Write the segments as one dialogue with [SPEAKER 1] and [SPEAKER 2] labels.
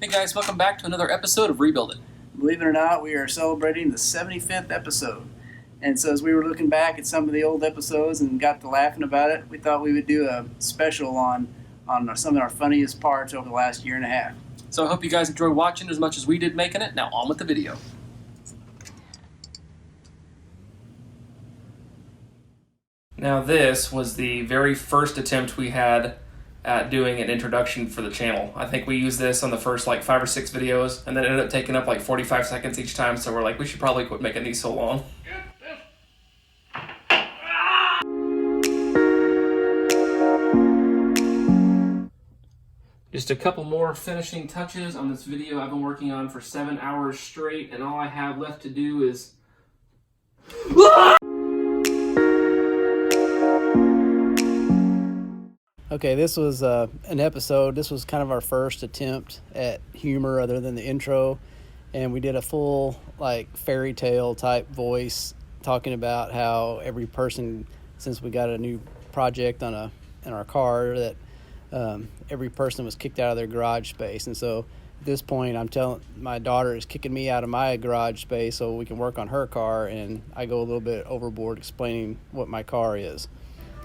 [SPEAKER 1] Hey guys, welcome back to another episode of Rebuild It.
[SPEAKER 2] Believe it or not, we are celebrating the 75th episode. And so as we were looking back at some of the old episodes and got to laughing about it, we thought we would do a special on some of our funniest parts over the last year and a half.
[SPEAKER 1] So I hope you guys enjoy watching as much as we did making it. Now on with the video. Now this was the very first attempt we had at doing an introduction for the channel. I think we used this on the first like 5 or 6 videos, and then it ended up taking up like 45 seconds each time, so we're like, we should probably quit making these so long. Just a couple more finishing touches on this video I've been working on for 7 hours straight, and all I have left to do is...
[SPEAKER 2] Okay, this was an episode. This was kind of our first attempt at humor other than the intro. And we did a full like fairy tale type voice talking about how every person, since we got a new project in our car, that every person was kicked out of their garage space. And so at this point, I'm telling my daughter is kicking me out of my garage space so we can work on her car. And I go a little bit overboard explaining what my car is.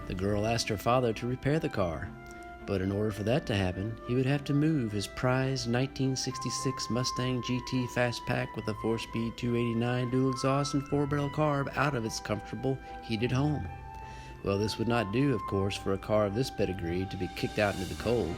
[SPEAKER 3] The girl asked her father to repair the car, but in order for that to happen, he would have to move his prized 1966 Mustang GT Fastpack with a 4-speed 289 dual exhaust and 4-barrel carb out of its comfortable, heated home. Well, this would not do, of course, for a car of this pedigree to be kicked out into the cold.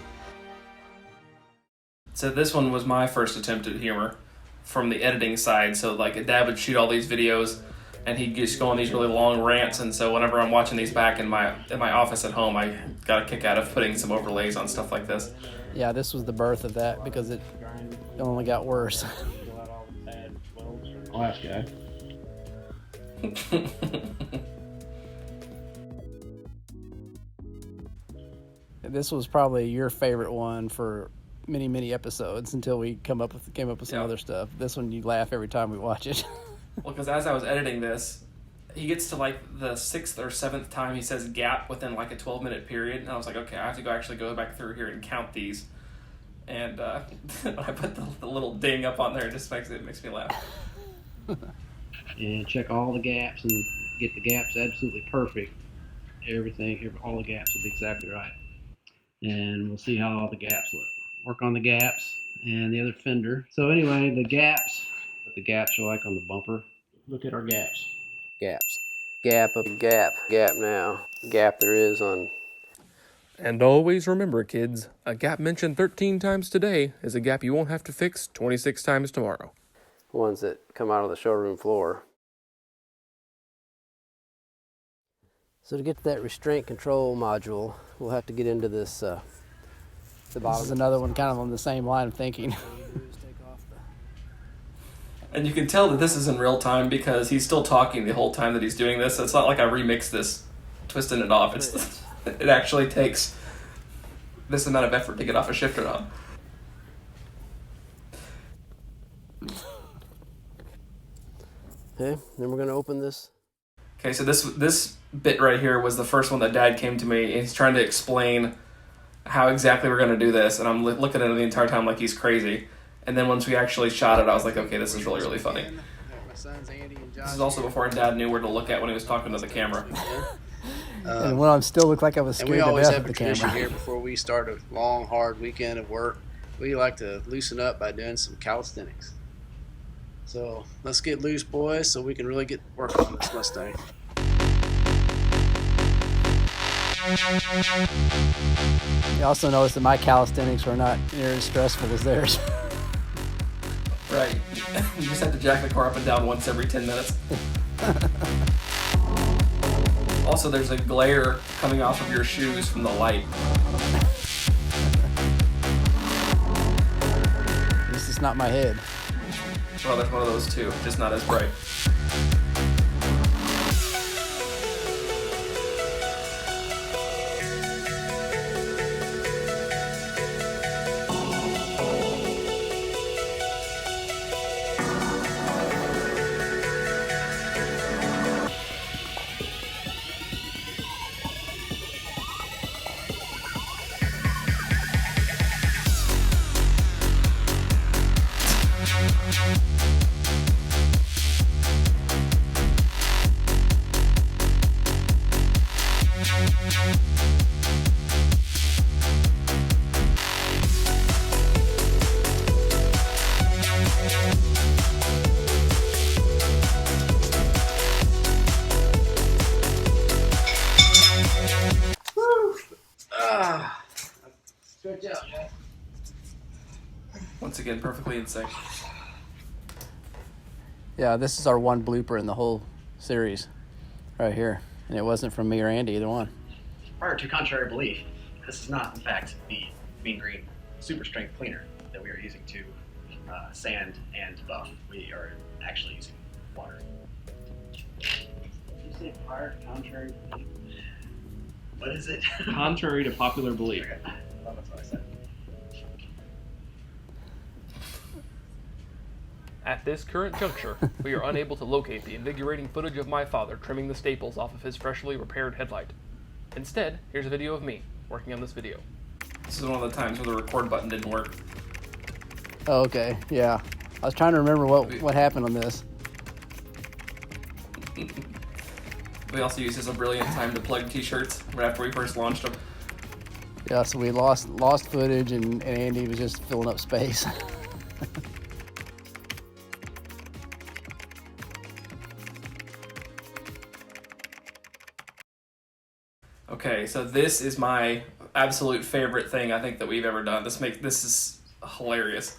[SPEAKER 1] So this one was my first attempt at humor from the editing side. So like Dad would shoot all these videos, and he'd just go on these really long rants, and so whenever I'm watching these back in my office at home, I got a kick out of putting some overlays on stuff like this.
[SPEAKER 2] Yeah, this was the birth of that because it only got worse.
[SPEAKER 3] Last guy.
[SPEAKER 2] This was probably your favorite one for many episodes until we came up with some other stuff. This one you laugh every time we watch it.
[SPEAKER 1] Well, because as I was editing this, he gets to like the 6th or 7th time he says gap within like a 12-minute period, and I was like, okay, I have to actually go back through here and count these. And when I put the little ding up on there, it just makes me laugh.
[SPEAKER 3] And check all the gaps and get the gaps absolutely perfect. All the gaps will be exactly right. And we'll see how all the gaps look. Work on the gaps and the other fender. So anyway, the gaps. What the gaps are like on the bumper. Look at our gaps. Gaps. Gap up, gap. Gap now. Gap there is on.
[SPEAKER 1] And always remember, kids, a gap mentioned 13 times today is a gap you won't have to fix 26 times tomorrow.
[SPEAKER 3] Ones that come out of the showroom floor. So to get to that restraint control module, we'll have to get into this, the bottom.
[SPEAKER 2] This is another one kind of on the same line of thinking.
[SPEAKER 1] And you can tell that this is in real time because he's still talking the whole time that he's doing this. It's not like I remixed this, twisting it off. It actually takes this amount of effort to get off a shifter knob.
[SPEAKER 3] Okay, then we're going to open this.
[SPEAKER 1] Okay, so this bit right here was the first one that Dad came to me, and he's trying to explain how exactly we're going to do this, and I'm looking at it the entire time like he's crazy. And then once we actually shot it, I was like, okay, this is really funny. This is also before Dad knew where to look at when he was talking to the camera.
[SPEAKER 2] And when I still looked like I was scared to death of the camera.
[SPEAKER 4] And we always have a tradition here before we start a long, hard weekend of work. We like to loosen up by doing some calisthenics. So let's get loose, boys, so we can really get working on this Mustang.
[SPEAKER 2] You also notice that my calisthenics were not near as stressful as theirs.
[SPEAKER 1] Right. You just have to jack the car up and down once every 10 minutes. Also, there's a glare coming off of your shoes from the light.
[SPEAKER 2] This is not my head.
[SPEAKER 1] Well, there's one of those too, just not as bright.
[SPEAKER 3] Stretch out, Jack.
[SPEAKER 1] Once again, perfectly in sync.
[SPEAKER 2] Yeah, this is our one blooper in the whole series right here. And it wasn't from me or Andy, either one.
[SPEAKER 5] Prior to contrary belief, this is not, in fact, the Mean Green Super Strength Cleaner that we are using to sand and buff. We are actually using water.
[SPEAKER 3] Did you say prior to contrary belief?
[SPEAKER 5] What is it?
[SPEAKER 6] Contrary to popular belief.
[SPEAKER 5] Okay. Well, that's what I said.
[SPEAKER 7] At this current juncture, we are unable to locate the invigorating footage of my father trimming the staples off of his freshly repaired headlight. Instead, here's a video of me working on this video.
[SPEAKER 1] This is one of the times where the record button didn't work.
[SPEAKER 2] Oh, okay, yeah. I was trying to remember what happened on this.
[SPEAKER 1] We also used this as a brilliant time to plug t-shirts right after we first launched them.
[SPEAKER 2] Yeah, so we lost footage, and Andy was just filling up space.
[SPEAKER 1] Okay, so this is my absolute favorite thing I think that we've ever done. This is hilarious.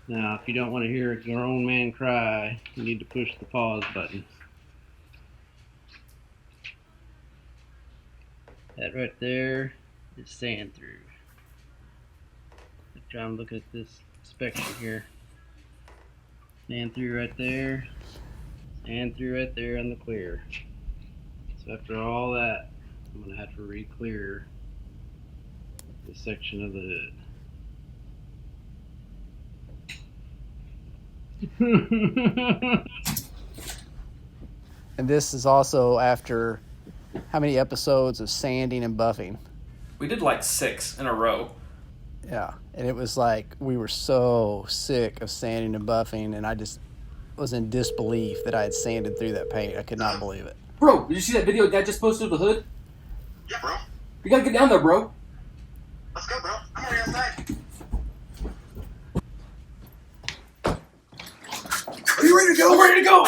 [SPEAKER 3] Now, if you don't want to hear a grown man cry, you need to push the pause button. That right there is sand through. Try and look at this inspection here. Sand through right there. Sand through right there on the clear. So after all that, I'm going to have to re-clear this section of the hood.
[SPEAKER 2] And this is also after how many episodes of sanding and buffing?
[SPEAKER 1] We did like 6 in a row.
[SPEAKER 2] Yeah, and it was like we were so sick of sanding and buffing, and I just was in disbelief that I had sanded through that paint. I could not believe it.
[SPEAKER 6] Bro, did you see that video Dad just posted of the hood?
[SPEAKER 8] Yeah, bro.
[SPEAKER 6] You gotta get down there, bro.
[SPEAKER 8] Let's go, bro. I'm already outside. Are you ready to go?
[SPEAKER 6] I'm ready to go!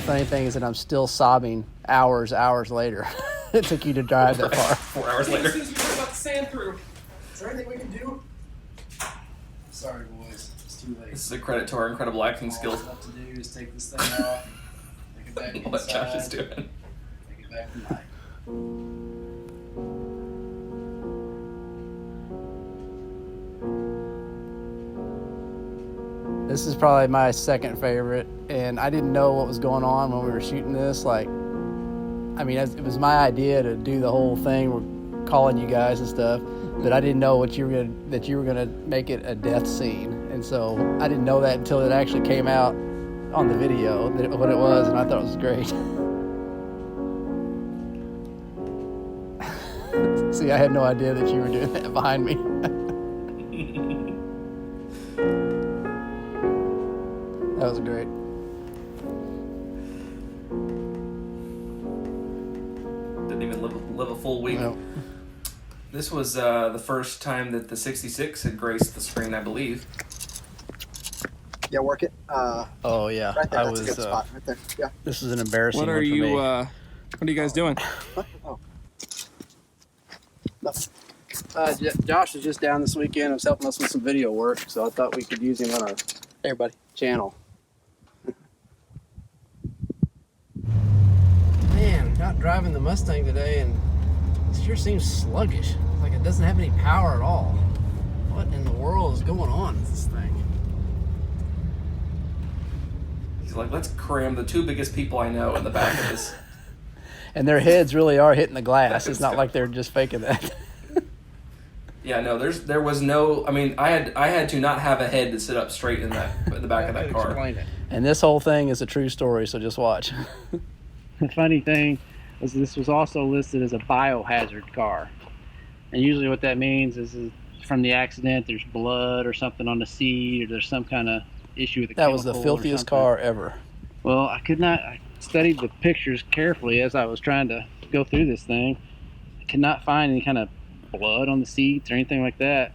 [SPEAKER 2] Funny thing is that I'm still sobbing hours later. It took you to drive that far.
[SPEAKER 1] 4 hours later.
[SPEAKER 6] As soon as we talk about the sand through.
[SPEAKER 4] Is there anything we can do? Sorry, boys. It's too late.
[SPEAKER 1] This is a credit to our incredible acting
[SPEAKER 4] All
[SPEAKER 1] skills.
[SPEAKER 4] we have to do is take this thing off, take it back
[SPEAKER 1] What Josh is
[SPEAKER 4] inside,
[SPEAKER 1] doing.
[SPEAKER 4] take it back to Mike.
[SPEAKER 2] This is probably my second favorite, and I didn't know what was going on when we were shooting this. Like, I mean, it was my idea to do the whole thing. We're calling you guys and stuff, but I didn't know that you were gonna make it a death scene, and so I didn't know that until it actually came out on the video what it was, and I thought it was great. See, I had no idea that you were doing that behind me. That was great.
[SPEAKER 1] Didn't even live a full week.
[SPEAKER 2] No.
[SPEAKER 1] This was the first time that the 66 had graced the screen, I believe.
[SPEAKER 9] Yeah, work it.
[SPEAKER 2] Oh yeah,
[SPEAKER 9] Right there.
[SPEAKER 2] I
[SPEAKER 9] That's
[SPEAKER 2] was.
[SPEAKER 9] a good spot. Right there. Yeah.
[SPEAKER 2] This was an embarrassing
[SPEAKER 6] What
[SPEAKER 2] one
[SPEAKER 6] are
[SPEAKER 2] for
[SPEAKER 6] you,
[SPEAKER 2] me.
[SPEAKER 6] what are you guys doing?
[SPEAKER 9] Oh.
[SPEAKER 2] Josh was just down this weekend. He was helping us with some video work, so I thought we could use him on our channel. Man, not driving the Mustang today, and it sure seems sluggish. Like it doesn't have any power at all. What in the world is going on with this thing?
[SPEAKER 1] He's like, let's cram the 2 biggest people I know in the back of this.
[SPEAKER 2] And their heads really are hitting the glass. It's not like they're just faking that.
[SPEAKER 1] Yeah, no, there was no. I mean, I had to not have a head to sit up straight in the back of that car.
[SPEAKER 4] Explain it.
[SPEAKER 2] And this whole thing is a true story, so just watch.
[SPEAKER 3] The funny thing is this was also listed as a biohazard car. And usually what that means is from the accident there's blood or something on the seat, or there's some kind of issue with the
[SPEAKER 2] That was the
[SPEAKER 3] chemical or
[SPEAKER 2] filthiest
[SPEAKER 3] something.
[SPEAKER 2] car ever.
[SPEAKER 3] Well, I studied the pictures carefully as I was trying to go through this thing. I could not find any kind of blood on the seats or anything like that.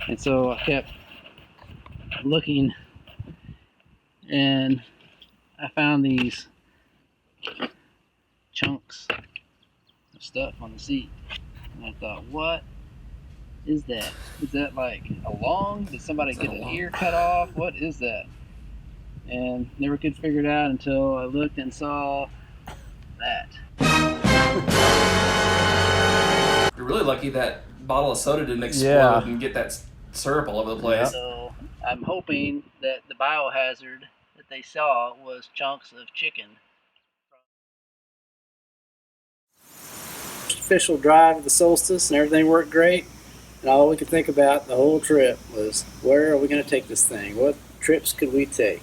[SPEAKER 3] And so I kept looking, and I found these chunks of stuff on the seat. And I thought, what is that? Is that like a lung? Did somebody get an ear cut off? What is that? And never could figure it out until I looked and saw that.
[SPEAKER 1] You're really lucky that bottle of soda didn't explode and get that syrup all over the place.
[SPEAKER 3] So I'm hoping that the biohazard that they saw was chunks of chicken. Official drive of the Solstice, and everything worked great. And all we could think about the whole trip was, where are we going to take this thing? What trips could we take?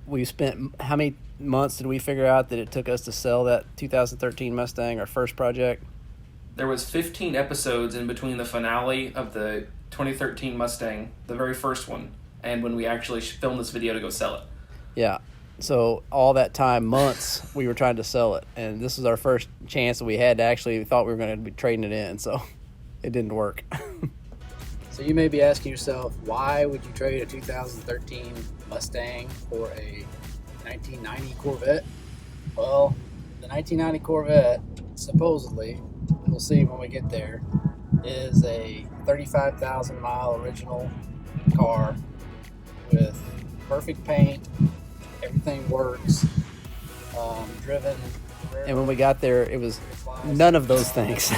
[SPEAKER 2] We spent, how many months did we figure out that it took us to sell that 2013 Mustang, our first project?
[SPEAKER 1] There was 15 episodes in between the finale of the 2013 Mustang, the very first one, and when we actually filmed this video to go sell it.
[SPEAKER 2] Yeah. So all that time, months, we were trying to sell it. And this was our first chance that we had to actually, we thought we were going to be trading it in. So it didn't work. So you may be asking yourself, why would you trade a 2013 Mustang for a 1990 Corvette? Well, the 1990 Corvette, supposedly, we'll see when we get there, is a 35,000 mile original car with perfect paint. Everything works. Driven. And when we got there, it was none of those things. The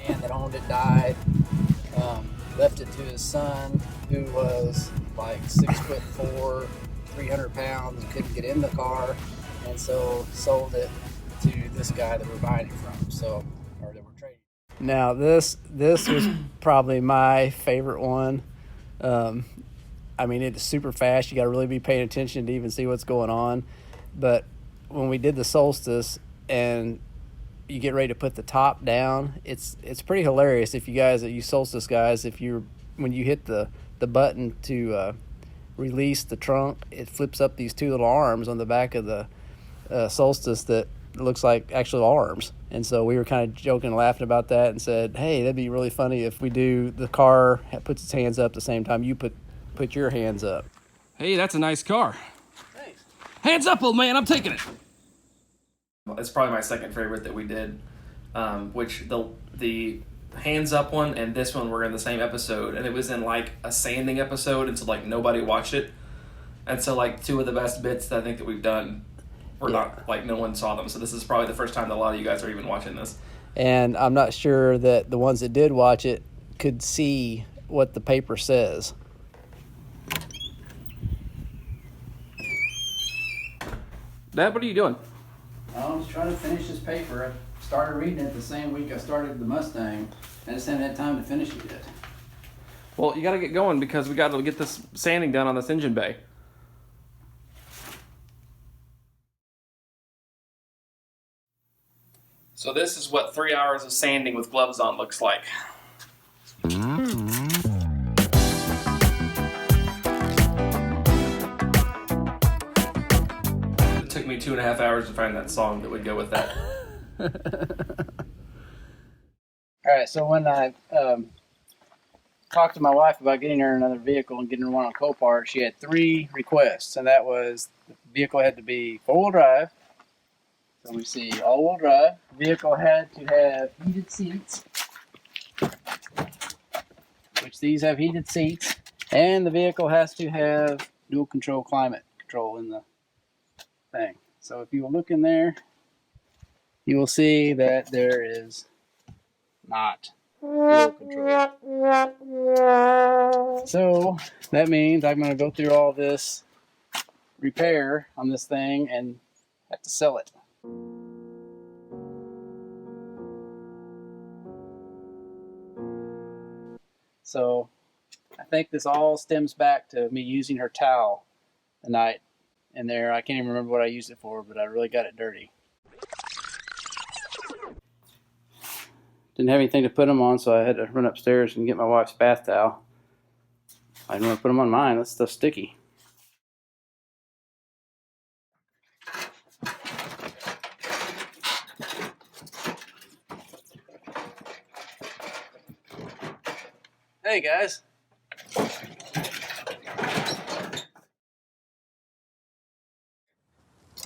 [SPEAKER 2] man that owned it died. Left it to his son, who was like 6'4", 300 pounds, couldn't get in the car, and so sold it to this guy that we're buying it from. So, or that we're trading. Now this was probably my favorite one. I mean, it's super fast. You got to really be paying attention to even see what's going on. But when we did the Solstice and you get ready to put the top down, it's pretty hilarious. If you guys, you Solstice guys, when you hit the button to release the trunk, it flips up these two little arms on the back of the Solstice that looks like actual arms. And so we were kind of joking and laughing about that and said, hey, that'd be really funny if we do, the car puts its hands up the same time you put your hands up.
[SPEAKER 6] Hey, that's a nice car.
[SPEAKER 2] Thanks.
[SPEAKER 6] Hands up, old man, I'm taking it.
[SPEAKER 1] It's probably my second favorite that we did, which the hands up one and this one were in the same episode, and it was in like a sanding episode, and so like nobody watched it, and so like two of the best bits that I think that we've done were not, like, no one saw them. So this is probably the first time that a lot of you guys are even watching this.
[SPEAKER 2] And I'm not sure that the ones that did watch it could see what the paper says.
[SPEAKER 1] Dad, what are you doing?
[SPEAKER 2] I was trying to finish this paper. I started reading it the same week I started the Mustang. I just haven't had time to finish it yet.
[SPEAKER 1] Well, you got to get going because we got to get this sanding done on this engine bay. So this is what 3 hours of sanding with gloves on looks like. It took me 2.5 hours to find that song that would go with that.
[SPEAKER 3] All right, so when I talked to my wife about getting her another vehicle and getting her one on Copart, she had 3 requests, and that was the vehicle had to be 4-wheel drive. So we see all-wheel drive. The vehicle had to have heated seats, which these have heated seats, and the vehicle has to have dual control climate control in the thing. So if you will look in there, you will see that there is not
[SPEAKER 2] fuel control. So that means I'm going to go through all this repair on this thing and have to sell it. So I think this all stems back to me using her towel the night in there. I can't even remember what I used it for, but I really got it dirty. Didn't have anything to put them on, so I had to run upstairs and get my wife's bath towel. I didn't want to put them on mine. That stuff's sticky. Hey guys.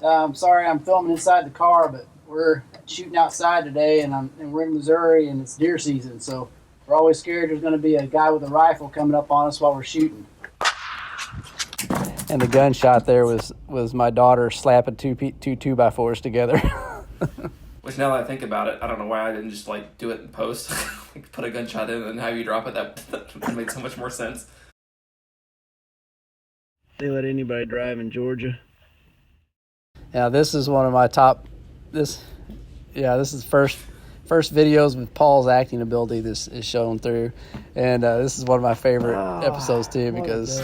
[SPEAKER 2] I'm sorry I'm filming inside the car, but we're shooting outside today, and we're in Missouri, and it's deer season, so we're always scared there's going to be a guy with a rifle coming up on us while we're shooting. And the gunshot there was my daughter slapping two 2x4s together.
[SPEAKER 1] Which, now that I think about it, I don't know why I didn't just like do it in post. Like, put a gunshot in and have you drop it. That made so much more sense.
[SPEAKER 2] They let anybody drive in Georgia. Yeah, this is one of my top. This is first videos with Paul's acting ability. This is shown through, and this is one of my favorite episodes too, because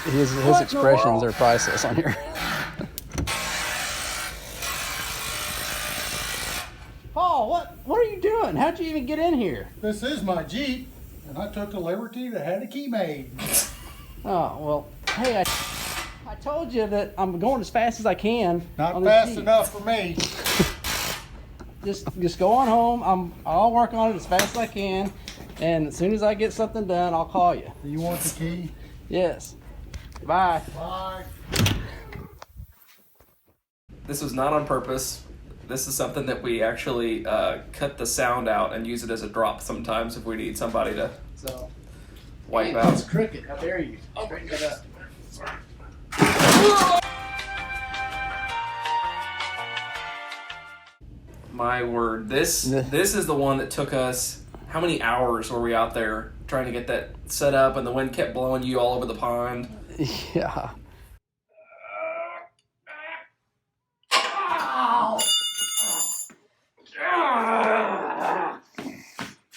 [SPEAKER 2] his expressions are priceless on here. Paul, what are you doing? How'd you even get in here?
[SPEAKER 10] This is my Jeep, and I took the liberty to have the key made.
[SPEAKER 2] Oh, well, hey, I told you that I'm going as fast as I can.
[SPEAKER 10] Not fast enough for me.
[SPEAKER 2] Just go on home. I'll work on it as fast as I can, and as soon as I get something done, I'll call you.
[SPEAKER 10] Do you want the key?
[SPEAKER 2] Yes. Bye.
[SPEAKER 10] Bye.
[SPEAKER 1] This was not on purpose. This is something that we actually cut the sound out and use it as a drop sometimes if we need somebody to wipe out.
[SPEAKER 2] It's crooked. How dare you? Straighten it up.
[SPEAKER 1] My word, this is the one that took us, how many hours were we out there trying to get that set up, and the wind kept blowing you all over the pond?
[SPEAKER 2] Yeah.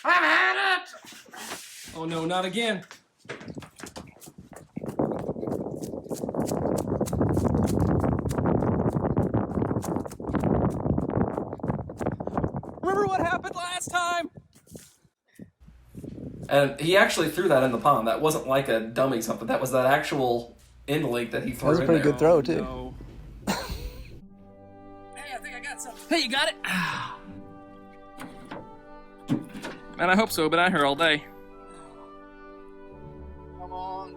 [SPEAKER 6] I had it! Oh no, not again. Remember what happened last time?
[SPEAKER 1] And he actually threw that in the pond. That wasn't like a dummy something. That was that actual end link that he threw in there.
[SPEAKER 2] That was a pretty good throw, too.
[SPEAKER 6] No. Hey, I think I got something. Hey, you got it? Man, I hope so. Been out here all day.
[SPEAKER 2] Come on.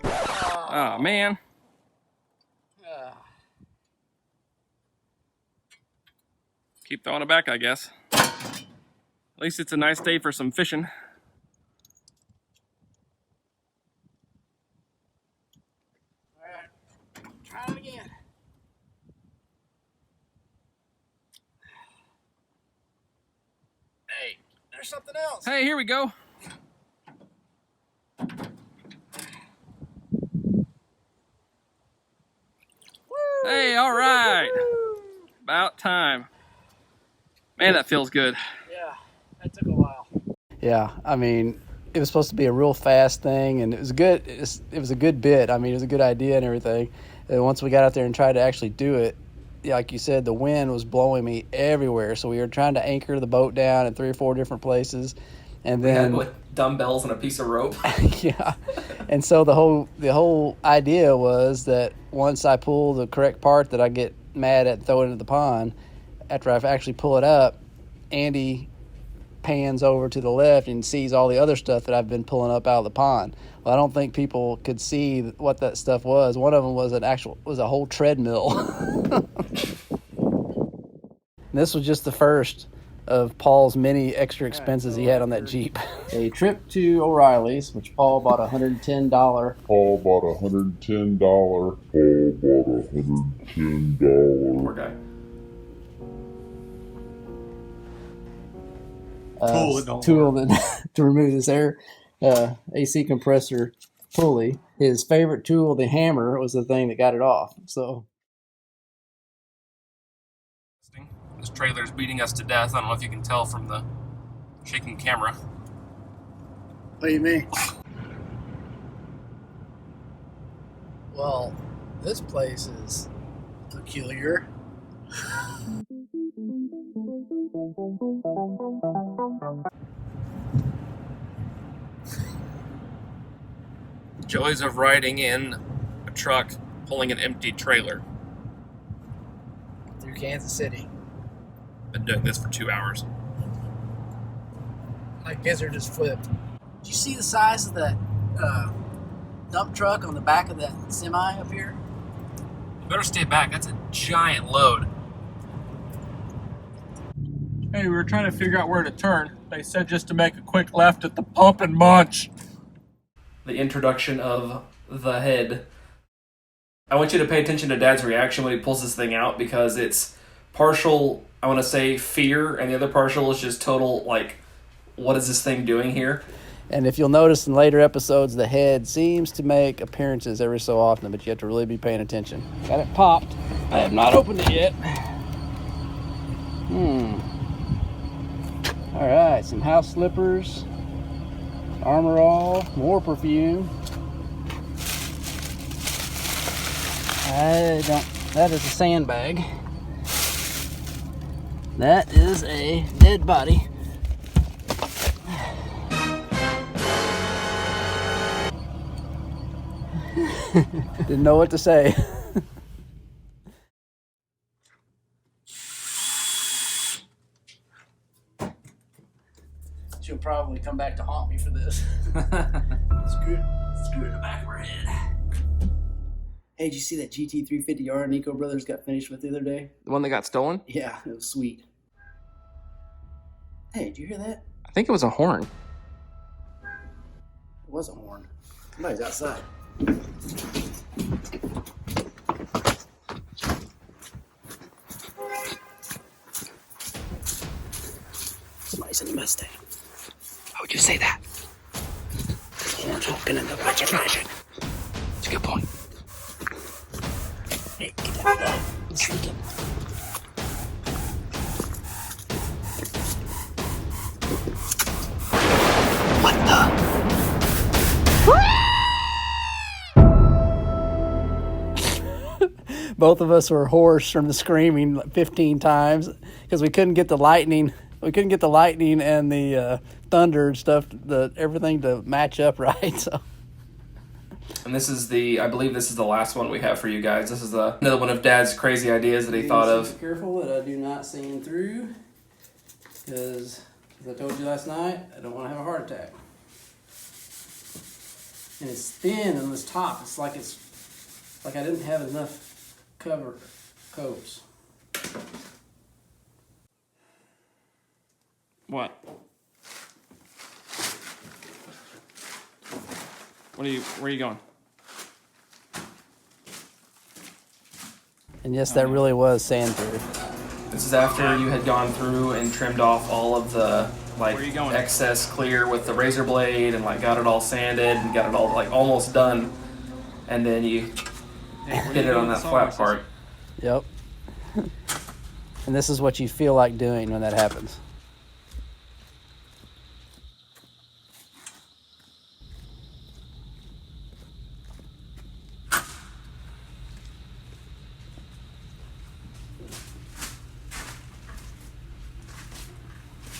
[SPEAKER 6] Oh, man. Keep throwing it back, I guess. At least it's a nice day for some fishing.
[SPEAKER 2] Alright, try it again. Hey, there's something else.
[SPEAKER 6] Hey, here we go. Hey, all right. About time. Man, that feels good.
[SPEAKER 2] Yeah, that took a while. Yeah, I mean, it was supposed to be a real fast thing, and it was good. It was a good bit. I mean, it was a good idea and everything. And once we got out there and tried to actually do it, like you said, the wind was blowing me everywhere. So we were trying to anchor the boat down in 3 or 4 different places, and then
[SPEAKER 1] with dumbbells and a piece of rope.
[SPEAKER 2] yeah. And so the whole idea was that once I pull the correct part that I get mad at and throw it into the pond, after I actually pull it up, Andy pans over to the left and sees all the other stuff that I've been pulling up out of the pond. Well, I don't think people could see what that stuff was. One of them was a whole treadmill. This was just the first of Paul's many extra expenses he had on that Jeep. A trip to O'Reilly's, which Paul bought $110.
[SPEAKER 11] Paul bought $110.
[SPEAKER 1] Poor guy.
[SPEAKER 2] tool that to remove this air AC compressor pulley. His favorite tool, the hammer, was the thing that got it off. So
[SPEAKER 6] this trailer's beating us to death. I don't know if you can tell from the shaking camera.
[SPEAKER 2] what do you mean? Well, this place is peculiar.
[SPEAKER 6] Joys of riding in a truck pulling an empty trailer.
[SPEAKER 2] Through Kansas City.
[SPEAKER 6] Been doing this for 2 hours.
[SPEAKER 2] My gizzard just flipped. Did you see the size of that dump truck on the back of that semi up here?
[SPEAKER 6] You better stay back. That's a giant load.
[SPEAKER 1] Hey, we were trying to figure out where to turn. They said just to make a quick left at the pump and munch. The introduction of the head. I want you to pay attention to Dad's reaction when he pulls this thing out, because it's partial, I want to say, fear, and the other partial is just total, like, what is this thing doing here?
[SPEAKER 2] And if you'll notice in later episodes, the head seems to make appearances every so often, but you have to really be paying attention. Got it popped. I have not opened it yet. All right, some house slippers, Armor All, more perfume. That is a sandbag. That is a dead body. Didn't know what to say. She'll probably come back to haunt me for this. Screw in the back of her head. Hey, did you see that GT350R Nico Brothers got finished with the other day?
[SPEAKER 6] The one that got stolen?
[SPEAKER 2] Yeah, it was sweet. Hey, did you hear that?
[SPEAKER 6] I think it was a horn.
[SPEAKER 2] It was a horn. Somebody's outside. Somebody's in the Mustang. How would you say that? Horns honking in the lights are flashing. It's a good point. Hey, get that blood. It's sneaking. What the? Both of us were hoarse from the screaming 15 times because we couldn't get the lightning. We couldn't get the lightning and the thunder and stuff, everything to match up right. So.
[SPEAKER 1] And this is I believe this is the last one we have for you guys. This is another one of Dad's crazy ideas that he thought of.
[SPEAKER 2] Be careful that I do not sand through, because as I told you last night, I don't want to have a heart attack. And it's thin on this top. It's like I didn't have enough coats.
[SPEAKER 6] What? Where are you going?
[SPEAKER 2] And yes, that really was sand through.
[SPEAKER 1] This is after you had gone through and trimmed off all of the excess clear with the razor blade and got it all sanded and got it all almost done, and then you hit it on that flat part.
[SPEAKER 2] Yep. And this is what you feel like doing when that happens.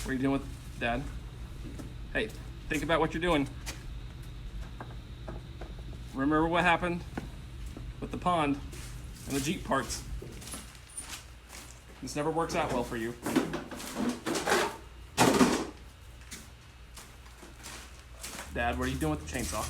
[SPEAKER 6] What are you doing with Dad? Hey, think about what you're doing. Remember what happened with the pond and the Jeep parts. This never works out well for you. Dad, what are you doing with the chainsaw?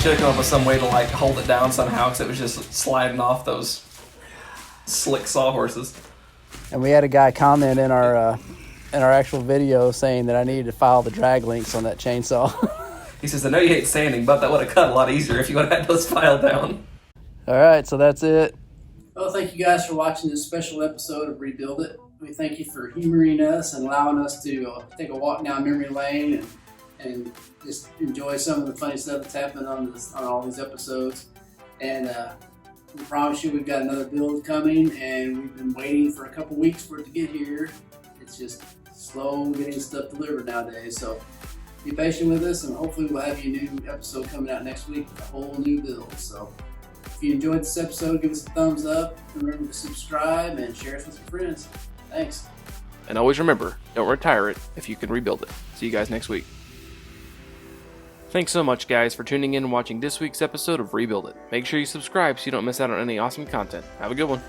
[SPEAKER 1] should have come up with some way to like hold it down somehow, because it was just sliding off those slick sawhorses.
[SPEAKER 2] And we had a guy comment in our actual video saying that I needed to file the drag links on that chainsaw.
[SPEAKER 1] He says, I know you hate sanding, but that would have cut a lot easier if you would have had those filed down.
[SPEAKER 2] All right, so that's it.
[SPEAKER 4] Well, thank you guys for watching this special episode of Rebuild It. We thank you for humoring us and allowing us to take a walk down memory lane and just enjoy some of the funny stuff that's happened on all these episodes. And we promise you we've got another build coming, and we've been waiting for a couple weeks for it to get here. It's just slow getting stuff delivered nowadays. So be patient with us, and hopefully we'll have you a new episode coming out next week with a whole new build. So if you enjoyed this episode, give us a thumbs up. Remember to subscribe and share us with your friends. Thanks.
[SPEAKER 7] And always remember, don't retire it if you can rebuild it. See you guys next week. Thanks so much, guys, for tuning in and watching this week's episode of Rebuild It. Make sure you subscribe so you don't miss out on any awesome content. Have a good one.